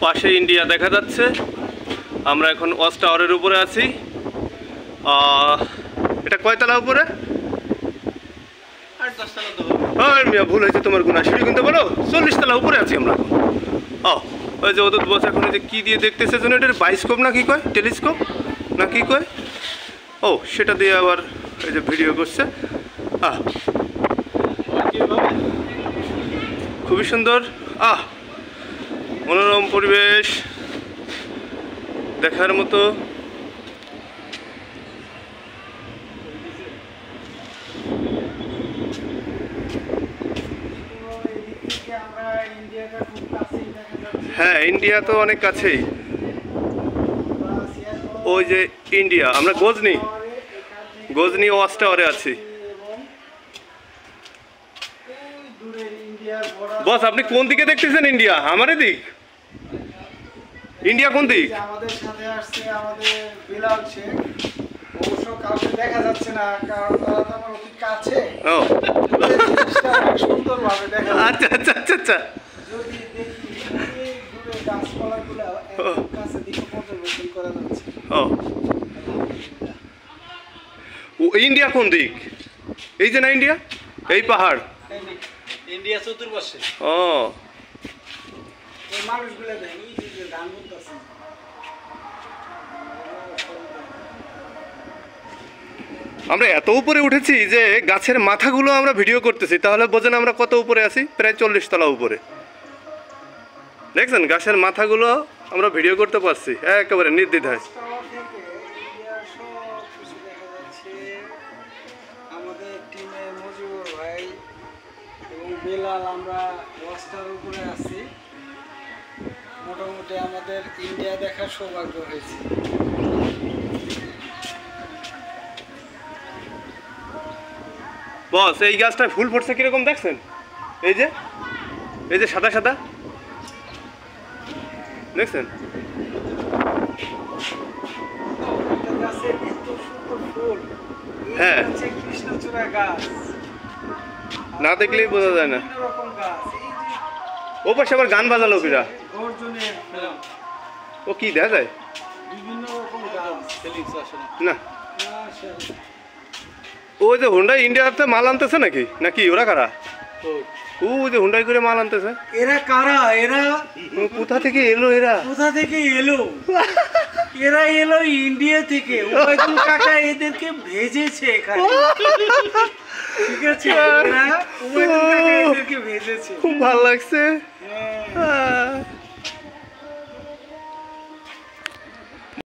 পাশে ইন্ডিয়া দেখা যাচ্ছে। আমরা এখন ওয়াচ টাওয়ারের উপরে আছি। এটা কয়তলা উপরে? 8-10 তলা তো। মিয়া ভুল হয়েছে তোমার গুণা, সিঁড়ি কিন্তু বলো 40 তলা উপরে আছি আমরা। ওই যে ওদের বস এখন যে কী দিয়ে দেখতেছে যেন, এটার বাইস্কোপ না কি কয়, টেলিস্কোপ না কি কয়, সেটা দিয়ে আবার এই যে ভিডিও করছে। খুবই সুন্দর, মনোরম পরিবেশ দেখার মতো। হ্যাঁ, ইন্ডিয়া তো অনেক কাছেই। ওই যে ইন্ডিয়া, আমরা গজনি ওয়াচ টাওয়ারে আছি। বস আপনি কোন দিকে দেখতেছেন ইন্ডিয়া? আমার দিক? ইন্ডিয়া কোন দিক? আমাদের সাথে আসছে আমাদের বিলাল শেখ। অবশ্য কাউকে দেখা যাচ্ছে না কারণ তারা তো আমার অতি কাছে। সুন্দরভাবে দেখা যাচ্ছে। আচ্ছা। যদি দেখি দূরে গাছপালাগুলো কাছে দিকে পর্যবেক্ষণ করা যাচ্ছে। ইন্ডিয়া কোন দিক? এই যে না ইন্ডিয়া, এই পাহাড়। ইন্ডিয়া চতুর্পাশে। এই মানুষগুলো দেখেন, এই যে ধান বুনতেছে। আমরা এত উপরে উঠেছি যে গাছের মাথাগুলো আমরা ভিডিও করতেছি, তাহলে বোঝেন আমরা কত উপরে আছি। প্রায় 40 তলা উপরে। দেখছেন গাছের মাথাগুলো আমরা ভিডিও করতে পারছি একেবারে নির্দ্বিধায়। আমাদের টিমে মজিবুর ভাই এবং বেলাল আমরা ওয়াচটার উপরে আছি। মোটামুটি আমাদের ইন্ডিয়া দেখার সৌভাগ্য হয়েছে। বস এই গাছটা ফুল ফুটছে কিরকম দেখছেন? এই যে সাদা সাদা দেখছেন? হ্যাঁ, কৃষ্ণচূড়া গাছ না দেখলেই বোঝা যায় না। ও পাশে আবার গান বাজালো কিরা, ও কি দেখা যায়? বিভিন্ন রকম গাছ না, ওই যে হুন্ডাই ইন্ডিয়াতে মাল আনতেছে নাকি ওরা কারা? ওই যে হুন্ডাই করে মাল আনতেছে। এরা কারা? এরা কোথা থেকে এলো? এরা এলো ইন্ডিয়া থেকে। ওবায়দুল কাকা এদেরকে ভেজেছে এখানে। ঠিক আছে, ওবায়দুল কাকা এদেরকে ভেজেছে। খুব ভালো লাগছে। হ্যাঁ।